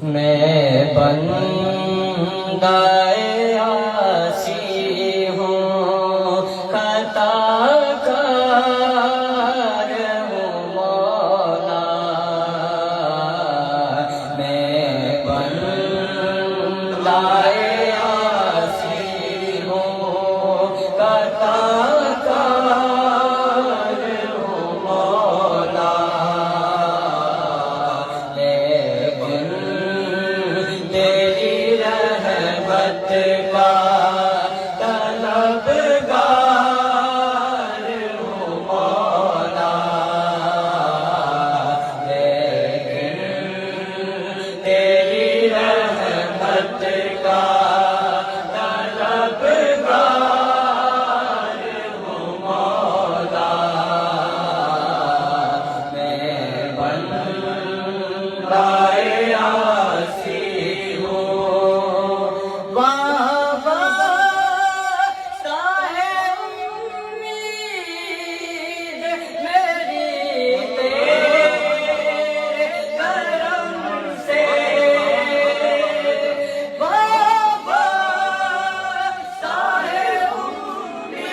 میں بندہ عاصی ہوں، خطا کار ہوں مولا، میں بندہ عاصی ہوں، خطا کار ہوں مولا، لیکن تیری رحمت کا طلبگار ہوں مولا، لیکن تیری رحمت کا طلبگار ہوں مولا، میں بندہ عاصی ہوں، وابستہ ہے امید میری تیرے کرم سے، وابستہ ہے امید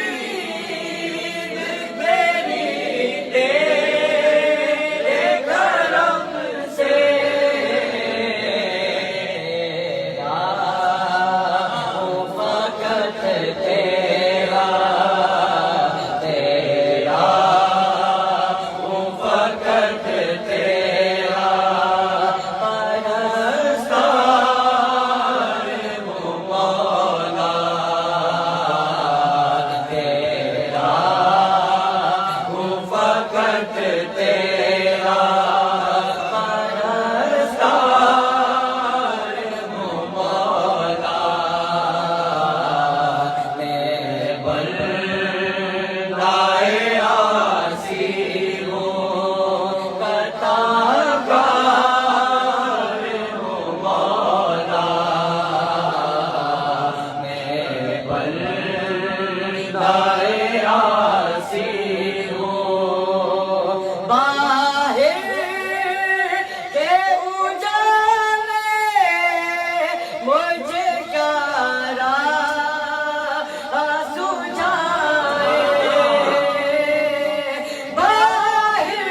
میری تیرے کرم سے، فقط تیرا تیرا فقط تیرا پرستار ہوں مولا، تیرا فقط تیرا پرستار ہوں مولا، میں بندہ عاصی ہوں، خطا کار ہوں مولا، میں بندہ عاصی ہوں، باہر کے اجالے مجھے کیا راہ سجھائے، باہر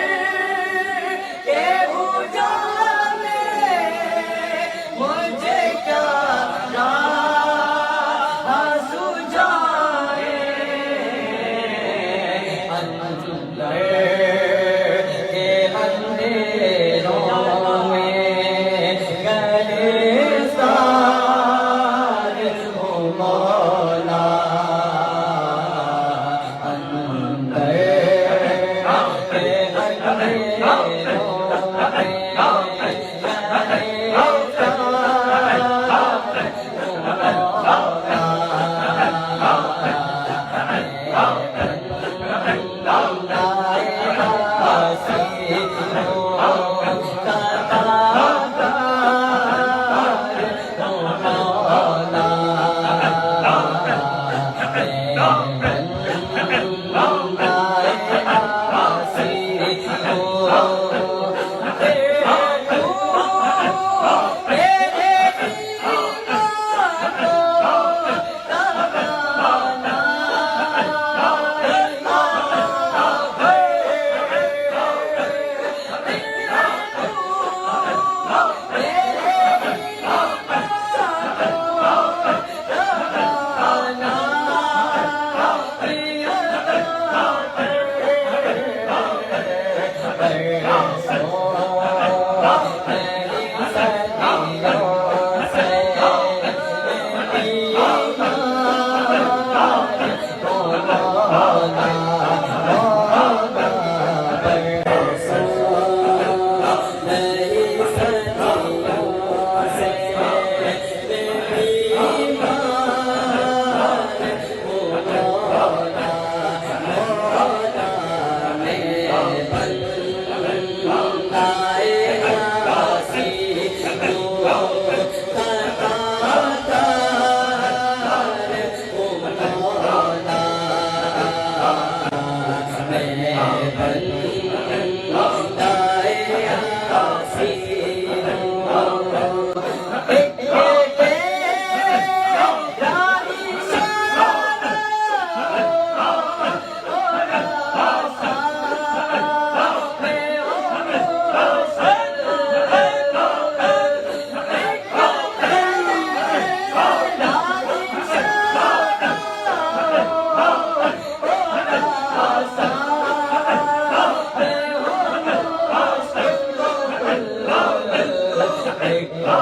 کے اجالے مجھے کیا راہ سجھائے، اندر کے اندھیروں میں گرفتار ہوں مولا، اندر کے اندھیروں میں گرفتار ہوں مولا، بندہ عاصی ہوں، خطا کار ہوں مولا، میں بندہ عاصی ہوں، تیرے Allah